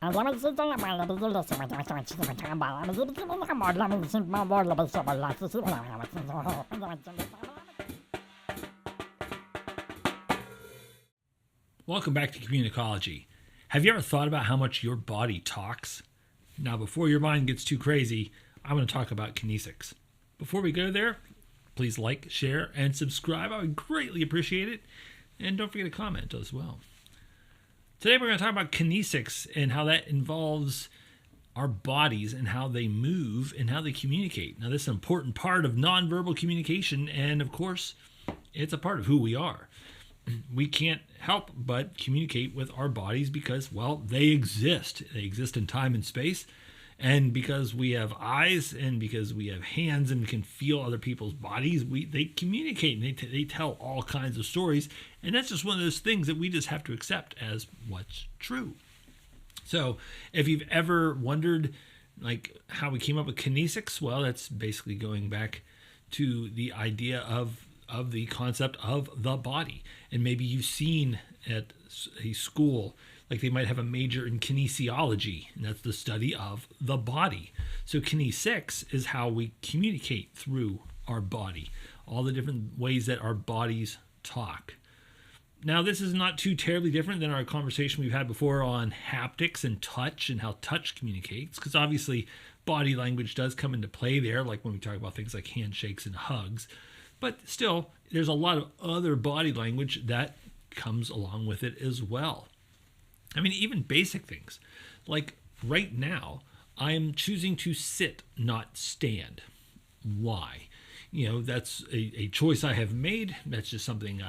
Welcome back to Communicology. Have you ever thought about how much your body talks? Now, before your mind gets too crazy, I'm going to talk about kinesics. Before we go there, please like, share, and subscribe. I would greatly appreciate it. And don't forget to comment as well. Today we're going to talk about kinesics and how that involves our bodies and how they move and how they communicate. Now, this is an important part of nonverbal communication, and of course, it's a part of who we are. We can't help but communicate with our bodies because, well, they exist. They exist in time and space. And because we have eyes and because we have hands and can feel other people's bodies, they communicate and they tell all kinds of stories. And that's just one of those things that we just have to accept as what's true. So if you've ever wondered like how we came up with kinesics, well, that's basically going back to the idea of the concept of the body. And maybe you've seen at a school, like they might have a major in kinesiology, and that's the study of the body. So kinesics is how we communicate through our body, all the different ways that our bodies talk. Now, this is not too terribly different than our conversation we've had before on haptics and touch and how touch communicates, because obviously body language does come into play there, like when we talk about things like handshakes and hugs. But still, there's a lot of other body language that comes along with it as well. I mean, even basic things. Like right now, I am choosing to sit, not stand. Why? You know, that's a choice I have made. That's just something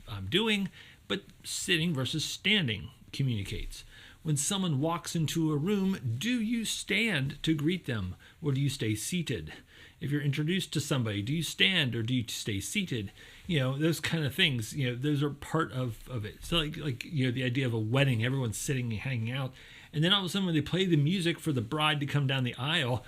I'm doing. But sitting versus standing communicates. When someone walks into a room, do you stand to greet them or do you stay seated? If you're introduced to somebody, do you stand or do you stay seated? You know, those kind of things, you know, those are part of it. So like, you know, the idea of a wedding, everyone's sitting and hanging out. And then all of a sudden when they play the music for the bride to come down the aisle,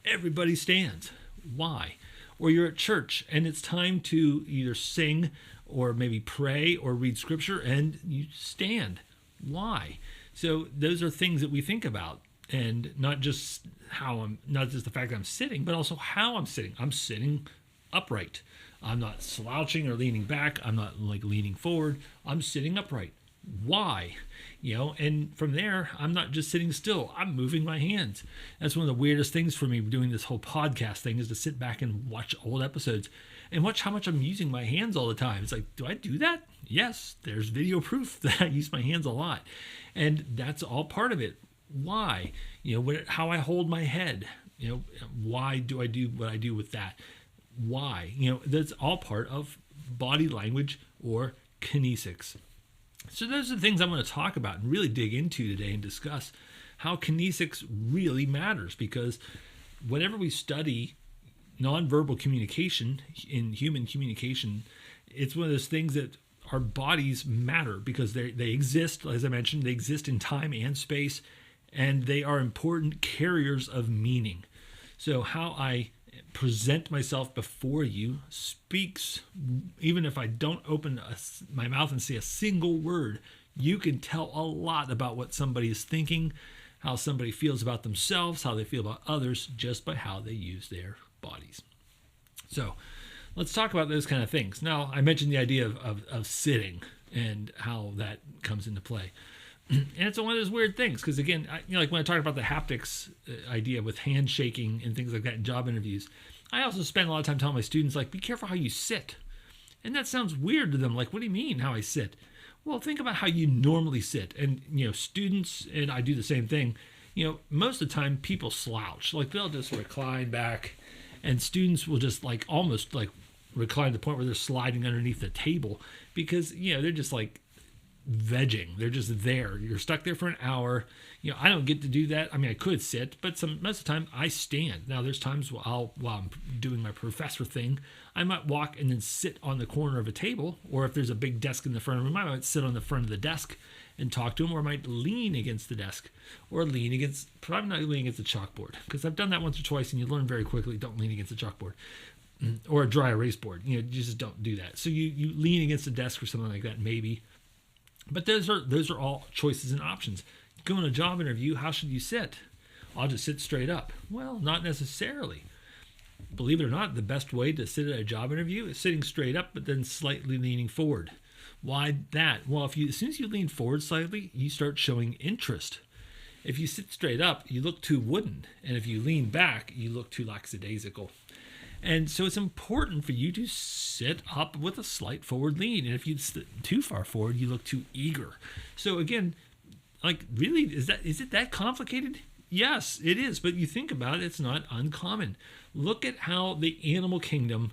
everybody stands. Why? Or you're at church and it's time to either sing or maybe pray or read scripture and you stand. Why? So those are things that we think about. And not just the fact that I'm sitting, but also how I'm sitting. I'm sitting upright. I'm not slouching or leaning back. I'm not like leaning forward. I'm sitting upright. Why? You know, and from there, I'm not just sitting still. I'm moving my hands. That's one of the weirdest things for me doing this whole podcast thing is to sit back and watch old episodes and watch how much I'm using my hands all the time. It's like, do I do that? Yes, there's video proof that I use my hands a lot. And that's all part of it. Why? You know, how I hold my head. You know, why do I do what I do with that? Why? You know, that's all part of body language or kinesics. So those are the things I'm going to talk about and really dig into today and discuss how kinesics really matters, because whenever we study nonverbal communication in human communication, it's one of those things that our bodies matter because they exist, as I mentioned, they exist in time and space. And they are important carriers of meaning. So how I present myself before you speaks, even if I don't open my mouth and say a single word, you can tell a lot about what somebody is thinking, how somebody feels about themselves, how they feel about others, just by how they use their bodies. So let's talk about those kind of things. Now, I mentioned the idea of sitting and how that comes into play. And it's one of those weird things because, again, like when I talk about the haptics idea with handshaking and things like that in job interviews, I also spend a lot of time telling my students, like, be careful how you sit. And that sounds weird to them. Like, what do you mean how I sit? Well, think about how you normally sit. And, you know, students, and I do the same thing, you know, most of the time people slouch. Like, they'll just recline back. And students will just, like, almost, like, recline to the point where they're sliding underneath the table because, you know, they're just, like, vegging. They're just there. You're stuck there for an hour. You know, I don't get to do that. I mean, I could sit, but most of the time I stand. Now, there's times while I'm doing my professor thing, I might walk and then sit on the corner of a table, or if there's a big desk in the front of the room, I might sit on the front of the desk and talk to them, or I might lean against the desk, or probably not lean against the chalkboard, because I've done that once or twice, and you learn very quickly, don't lean against the chalkboard. Or a dry erase board. You know, you just don't do that. So you lean against a desk or something like that, maybe. But those are all choices and options. go on a job interview, how should you sit? I'll just sit straight up. Well, not necessarily. Believe it or not, the best way to sit at a job interview is sitting straight up, but then slightly leaning forward. Why that? Well, as soon as you lean forward slightly, you start showing interest. If you sit straight up, you look too wooden. And if you lean back, you look too lackadaisical. And so it's important for you to sit up with a slight forward lean. And if you sit too far forward, you look too eager. So again, like, really, is it that complicated? Yes, it is. But you think about it, it's not uncommon. Look at how the animal kingdom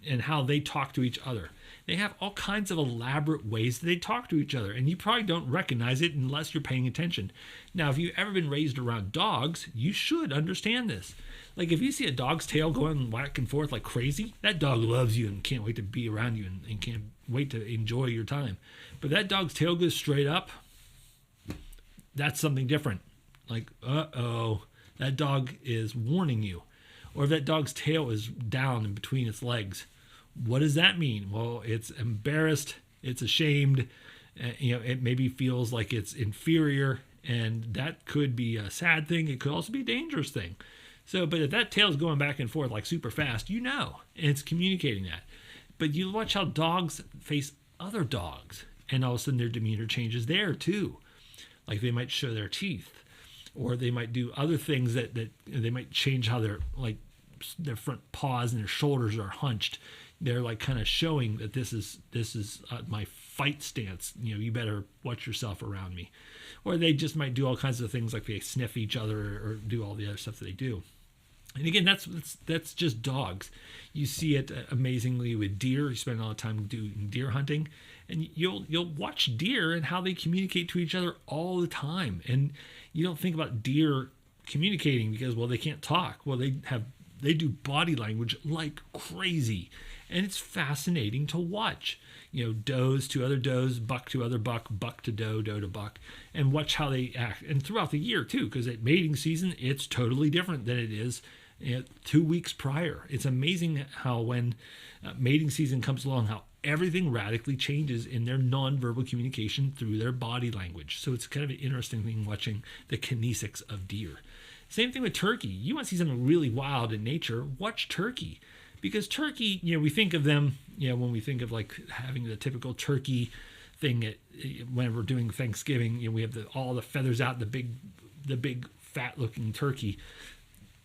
and how they talk to each other. They have all kinds of elaborate ways that they talk to each other, and you probably don't recognize it unless you're paying attention. Now, if you've ever been raised around dogs, you should understand this. Like, if you see a dog's tail going back and forth like crazy, that dog loves you and can't wait to be around you and can't wait to enjoy your time. But that dog's tail goes straight up, that's something different. Like, uh-oh, that dog is warning you. Or if that dog's tail is down in between its legs, what does that mean? Well, it's embarrassed, it's ashamed, it maybe feels like it's inferior, and that could be a sad thing. It could also be a dangerous thing. So, but if that tail's going back and forth like super fast, and it's communicating that. But you watch how dogs face other dogs, and all of a sudden their demeanor changes there too. Like they might show their teeth, or they might do other things that they might change how their front paws and their shoulders are hunched. They're like kind of showing that this is my fight stance. You better watch yourself around me. Or they just might do all kinds of things, like they sniff each other or do all the other stuff that they do. And again, that's just dogs. You see it amazingly with deer. You spend a lot of time doing deer hunting, and you'll watch deer and how they communicate to each other all the time. And you don't think about deer communicating because, well, they can't talk. Well, they do body language like crazy, and it's fascinating to watch. Does to other does, buck to other buck, buck to doe, doe to buck, and watch how they act. And throughout the year too, because at mating season, it's totally different than it is 2 weeks prior. It's amazing how when mating season comes along, how everything radically changes in their nonverbal communication through their body language. So it's kind of an interesting thing watching the kinesics of deer. Same thing with turkey. You want to see something really wild in nature, watch turkey. Because turkey, we think of them, when we think of like having the typical turkey thing when we're doing Thanksgiving, we have all the feathers out, the big fat looking turkey.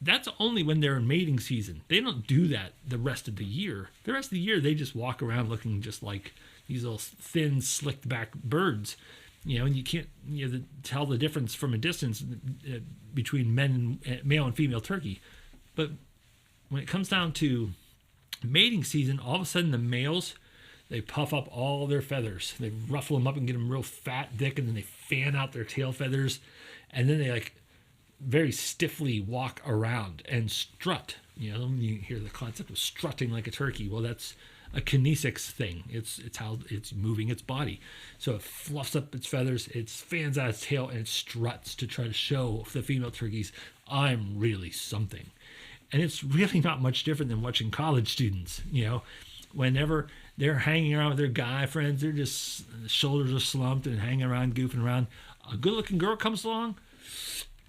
That's only when they're in mating season. They don't do that the rest of the year. The rest of the year, they just walk around looking just like these little thin, slicked back birds. And you can't tell the difference from a distance between male and female turkey. But when it comes down to mating season, all of a sudden the males, they puff up all their feathers. They ruffle them up and get them real fat, thick, and then they fan out their tail feathers. And then they very stiffly walk around and strut. You hear the concept of strutting like a turkey. Well, that's a kinesics thing. It's how it's moving its body. So it fluffs up its feathers, it fans out its tail, and it struts to try to show the female turkeys, I'm really something. And it's really not much different than watching college students. Whenever they're hanging around with their guy friends, they're just, the shoulders are slumped and hanging around, goofing around. A good-looking girl comes along,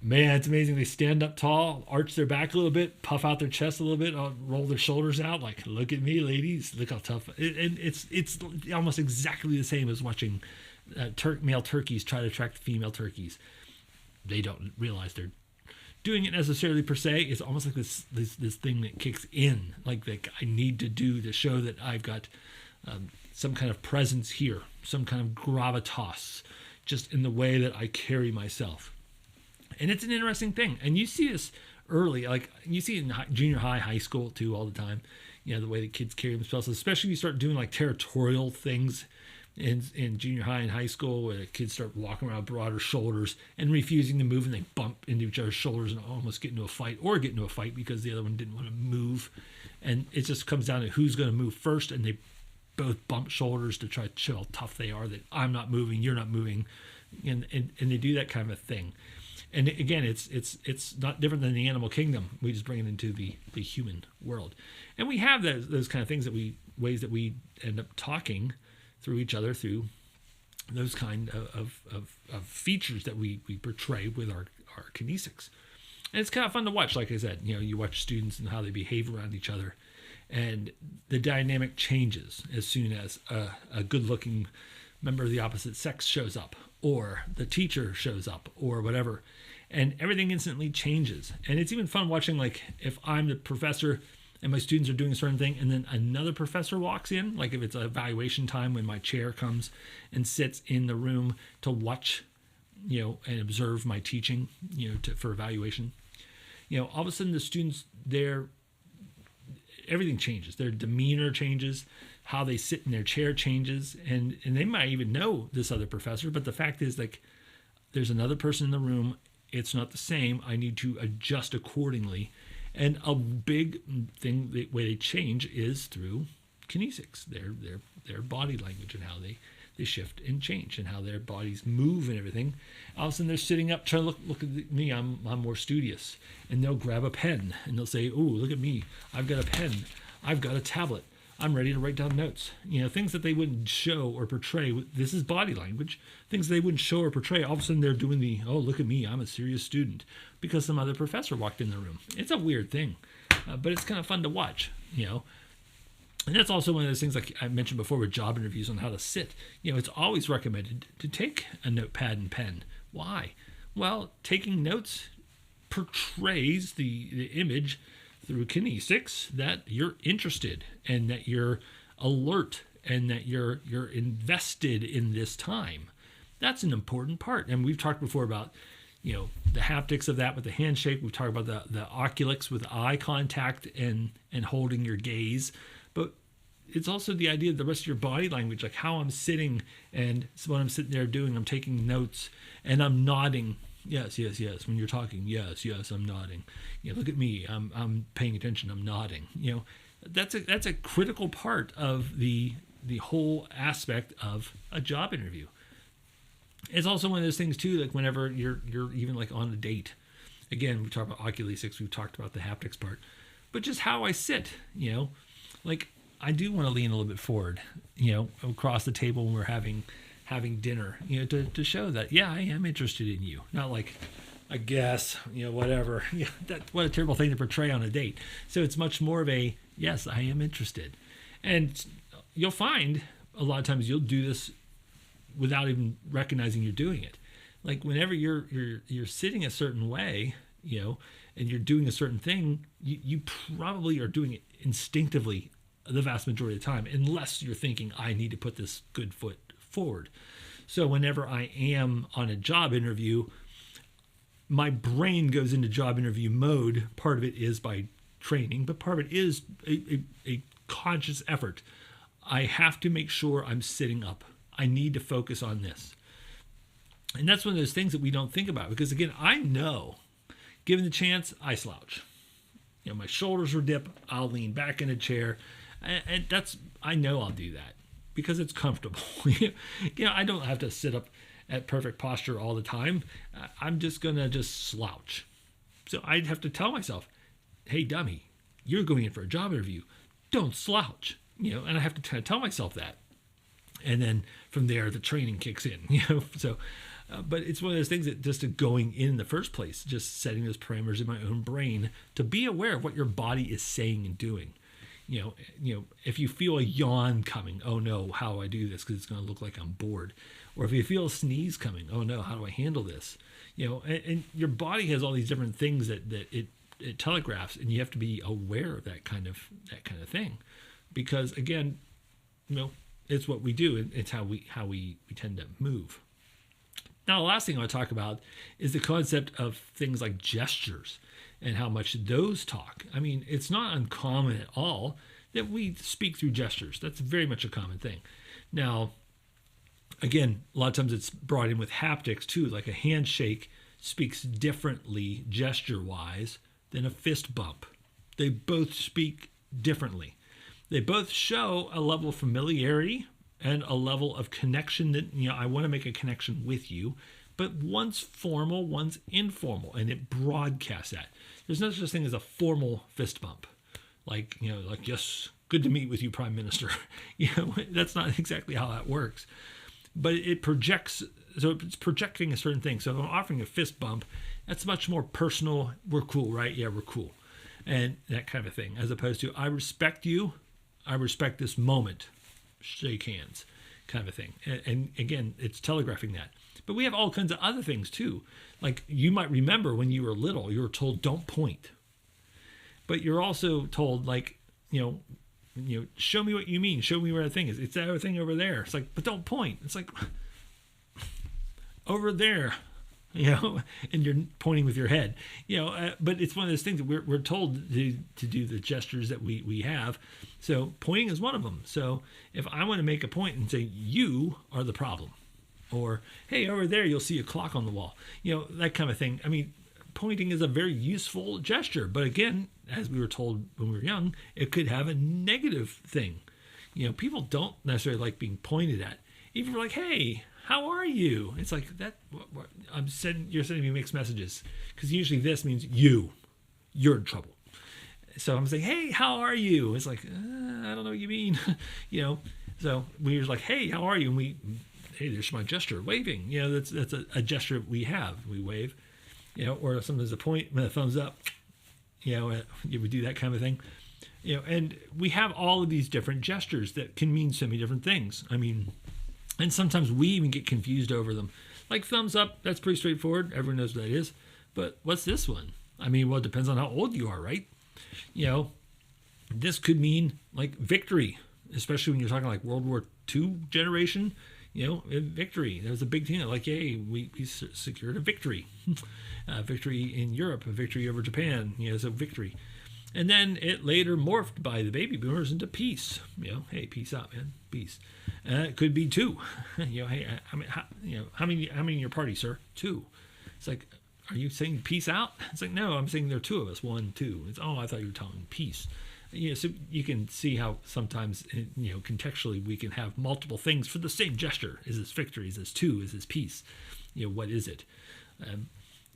man, it's amazing. They stand up tall, arch their back a little bit, puff out their chest a little bit, roll their shoulders out, like, look at me, ladies, look how tough. And it's almost exactly the same as watching male turkeys try to attract female turkeys. They don't realize they're doing it necessarily per se. It's almost like this thing that kicks in, like that I need to do to show that I've got some kind of presence here, some kind of gravitas, just in the way that I carry myself. And it's an interesting thing. And you see this early, like you see it in junior high, high school too, all the time. The way that kids carry themselves, especially if you start doing like territorial things in junior high and high school, where the kids start walking around broader shoulders and refusing to move, and they bump into each other's shoulders and almost get into a fight, or get into a fight because the other one didn't want to move. And it just comes down to who's going to move first, and they both bump shoulders to try to show how tough they are, that I'm not moving, you're not moving, and they do that kind of a thing. And again, it's not different than the animal kingdom. We just bring it into the human world. And we have those kind of things ways that we end up talking through each other through those kind of features that we portray with our kinesics. And it's kind of fun to watch. Like I said, you watch students and how they behave around each other, and the dynamic changes as soon as a good-looking member of the opposite sex shows up, or the teacher shows up, or whatever, and everything instantly changes. And it's even fun watching, like, if I'm the professor and my students are doing a certain thing, and then another professor walks in, like if it's evaluation time when my chair comes and sits in the room to watch, and observe my teaching, for evaluation. All of a sudden the students, everything changes. Their demeanor changes, how they sit in their chair changes, and they might even know this other professor, but the fact is, like, there's another person in the room. It's not the same. I need to adjust accordingly. And a big thing, the way they change is through kinesics, their body language, and how they shift and change, and how their bodies move and everything. All of a sudden they're sitting up trying to look at me. I'm more studious, and they'll grab a pen and they'll say, "Oh, look at me! I've got a pen. I've got a tablet. I'm ready to write down notes." Things that they wouldn't show or portray. This is body language. Things they wouldn't show or portray. All of a sudden they're doing "Oh, look at me! I'm a serious student," because some other professor walked in the room. It's a weird thing, but it's kind of fun to watch. And that's also one of those things, like I mentioned before, with job interviews on how to sit. It's always recommended to take a notepad and pen. Why? Well, taking notes portrays the image through kinesics that you're interested, and that you're alert, and that you're invested in this time. That's an important part. And we've talked before about the haptics of that with the handshake. We've talked about the oculics with eye contact and holding your gaze. But it's also the idea of the rest of your body language, like how I'm sitting, and so what I'm sitting there doing, I'm taking notes and I'm nodding. Yes, yes, yes. When you're talking, yes, yes, I'm nodding. Look at me. I'm paying attention. I'm nodding. That's a critical part of the whole aspect of a job interview. It's also one of those things too, like whenever you're even like on a date. Again, we talked about oculesics, we've talked about the haptics part, but just how I sit, like I do want to lean a little bit forward, across the table when we're having dinner, to show that, yeah, I am interested in you. Not like, I guess, whatever. What a terrible thing to portray on a date. So it's much more of a, yes, I am interested. And you'll find a lot of times you'll do this without even recognizing you're doing it. Like whenever you're sitting a certain way, and you're doing a certain thing, you probably are doing it instinctively the vast majority of the time, unless you're thinking, I need to put this good foot forward. So whenever I am on a job interview, my brain goes into job interview mode. Part of it is by training, but part of it is a conscious effort. I have to make sure I'm sitting up. I need to focus on this. And that's one of those things that we don't think about, because again, I know, given the chance, I slouch. My shoulders will dip, I'll lean back in a chair, and I know I'll do that because it's comfortable. I don't have to sit up at perfect posture all the time. I'm just gonna slouch. So I'd have to tell myself, hey dummy, you're going in for a job interview, don't slouch. And I have to tell myself that. And then from there, the training kicks in, So, but it's one of those things that just going in the first place, just setting those parameters in my own brain to be aware of what your body is saying and doing. If you feel a yawn coming, oh no, how do I do this? Because it's going to look like I'm bored. Or if you feel a sneeze coming, oh no, how do I handle this? And your body has all these different things that it telegraphs, and you have to be aware of that kind of thing, because again, it's what we do. It's how we tend to move. Now, the last thing I want to talk about is the concept of things like gestures and how much those talk. I mean, it's not uncommon at all that we speak through gestures. That's very much a common thing. Now, again, a lot of times it's brought in with haptics too, like a handshake speaks differently gesture-wise than a fist bump. They both speak differently. They both show a level of familiarity and a level of connection that, I want to make a connection with you, but one's formal, one's informal, and it broadcasts that. There's no such thing as a formal fist bump. Like, yes, good to meet with you, Prime Minister. That's not exactly how that works. but it projects. So it's projecting a certain thing. So if I'm offering a fist bump, that's much more personal. We're cool, right? Yeah, we're cool, and that kind of thing, as opposed to I respect you, I respect this moment, shake hands, kind of a thing. And again, it's telegraphing that. But we have all kinds of other things too. Like you might remember when you were little, you were told don't point, but you're also told like, show me what you mean. Show me where the thing is. It's that other thing over there. It's like, but don't point. It's like over there, and you're pointing with your head, but it's one of those things that we're told to do the gestures that we have. So pointing is one of them. So if I want to make a point and say, you are the problem, or, hey, over there, you'll see a clock on the wall, that kind of thing. I mean, pointing is a very useful gesture. But again, as we were told when we were young, it could have a negative thing. People don't necessarily like being pointed at. Even like, hey, how are you? It's like that. You're sending me mixed messages, because usually this means you're in trouble. So I'm saying, hey, how are you? It's like, I don't know what you mean. So we're like, hey, how are you? And hey, there's my gesture, waving. That's a gesture we have. We wave, or sometimes a point, with a thumbs up. You would do that kind of thing. And we have all of these different gestures that can mean so many different things. I mean, and sometimes we even get confused over them. Like thumbs up, that's pretty straightforward. Everyone knows what that is. But what's this one? I mean, well, it depends on how old you are, right? This could mean like victory, especially when you're talking like World War II generation. Victory. That was a big thing. Like, hey, we secured a victory. Victory in Europe, a victory over Japan. So victory. And then it later morphed by the baby boomers into peace. Hey, peace out, man. Peace. It could be two. Hey, how many in your party, sir? Two. It's like, are you saying peace out? It's like, no, I'm saying there are two of us. 1, 2. It's, I thought you were telling peace. So you can see how sometimes, contextually we can have multiple things for the same gesture. Is this victory? Is this two? Is this peace? What is it?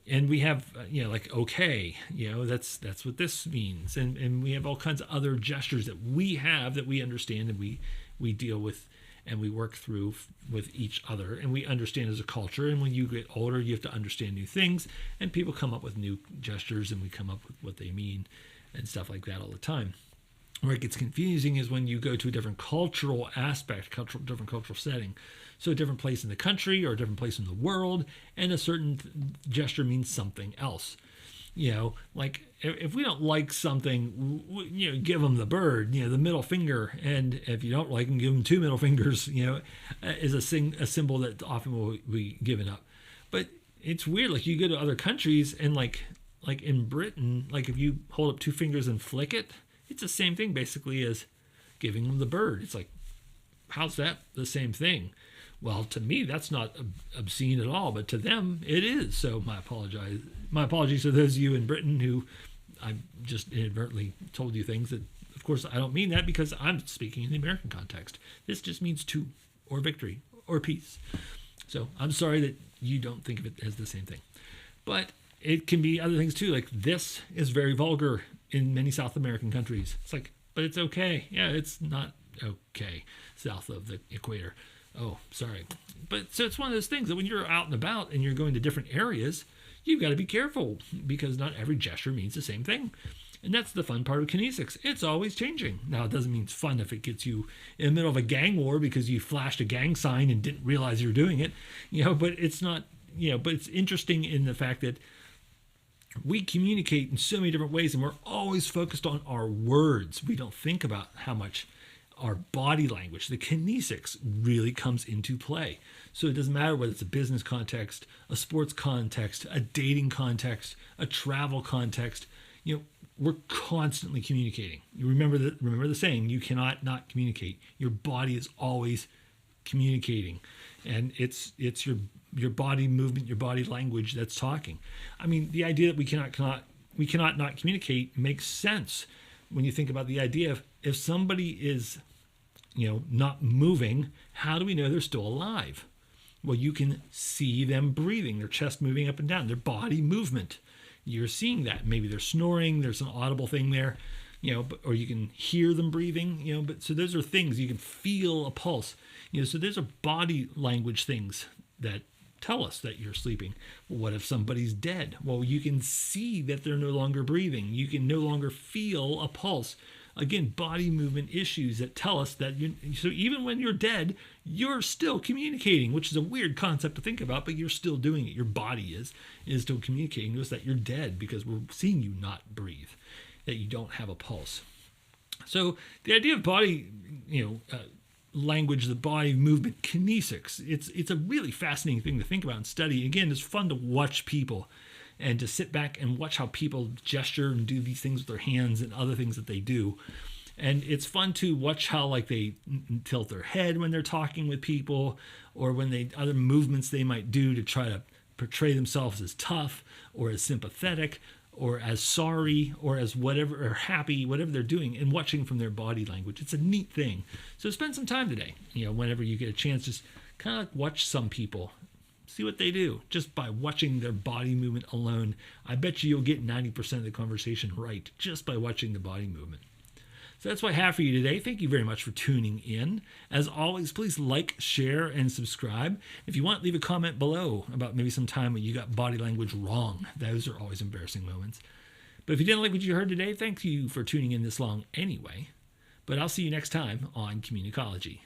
And we have, like, okay, that's what this means. And we have all kinds of other gestures that we have that we understand and we deal with and we work through with each other and we understand as a culture. And when you get older, you have to understand new things, and people come up with new gestures and we come up with what they mean and stuff like that all the time. Where it gets confusing is when you go to a different cultural aspect, different cultural setting. So a different place in the country or a different place in the world, and a certain gesture means something else. Like if we don't like something, give them the bird, the middle finger. And if you don't like them, give them 2 middle fingers, is a symbol that often will be given up. But it's weird. Like you go to other countries and like in Britain, like if you hold up 2 fingers and flick it, it's the same thing basically as giving them the bird. It's like, how's that the same thing? Well, to me, that's not obscene at all, but to them, it is. So my apologies to those of you in Britain who I just inadvertently told you things that, of course, I don't mean that because I'm speaking in the American context. This just means two, or victory, or peace. So I'm sorry that you don't think of it as the same thing. But it can be other things too. Like this is very vulgar in many South American countries. It's like, but it's okay. Yeah, it's not okay south of the equator. Oh, sorry. But so it's one of those things that when you're out and about and you're going to different areas, you've got to be careful because not every gesture means the same thing. And that's the fun part of kinesics. It's always changing. Now, it doesn't mean it's fun if it gets you in the middle of a gang war because you flashed a gang sign and didn't realize you were doing it, but it's not, but it's interesting in the fact that we communicate in so many different ways and we're always focused on our words. We don't think about how much our body language, the kinesics, really comes into play. So it doesn't matter whether it's a business context, a sports context, a dating context, a travel context, we're constantly communicating. You remember the saying, you cannot not communicate. Your body is always communicating. And it's your body movement, your body language that's talking. I mean, the idea that we cannot not communicate makes sense when you think about the idea of if somebody is, not moving, how do we know they're still alive? Well, you can see them breathing, their chest moving up and down, their body movement. You're seeing that. Maybe they're snoring. There's an audible thing there. or you can hear them breathing, but so those are things you can feel a pulse, so those are body language things that tell us that you're sleeping. Well, what if somebody's dead? Well, you can see that they're no longer breathing. You can no longer feel a pulse. Again, body movement issues that tell us that so even when you're dead, you're still communicating, which is a weird concept to think about, but you're still doing it. Your body is still communicating to us that you're dead because we're seeing you not breathe, that you don't have a pulse. So the idea of body, language, the body movement, kinesics, it's a really fascinating thing to think about and study. Again, it's fun to watch people and to sit back and watch how people gesture and do these things with their hands and other things that they do. And it's fun to watch how they tilt their head when they're talking with people, or when other movements they might do to try to portray themselves as tough or as sympathetic or as sorry or as whatever, or happy, whatever they're doing, and watching from their body language. It's a neat thing. So spend some time today, whenever you get a chance, just kind of watch some people. See what they do just by watching their body movement alone. I bet you'll get 90% of the conversation right just by watching the body movement. So that's what I have for you today. Thank you very much for tuning in. As always, please like, share, and subscribe. If you want, leave a comment below about maybe some time when you got body language wrong. Those are always embarrassing moments. But if you didn't like what you heard today, thank you for tuning in this long anyway. But I'll see you next time on Communicology.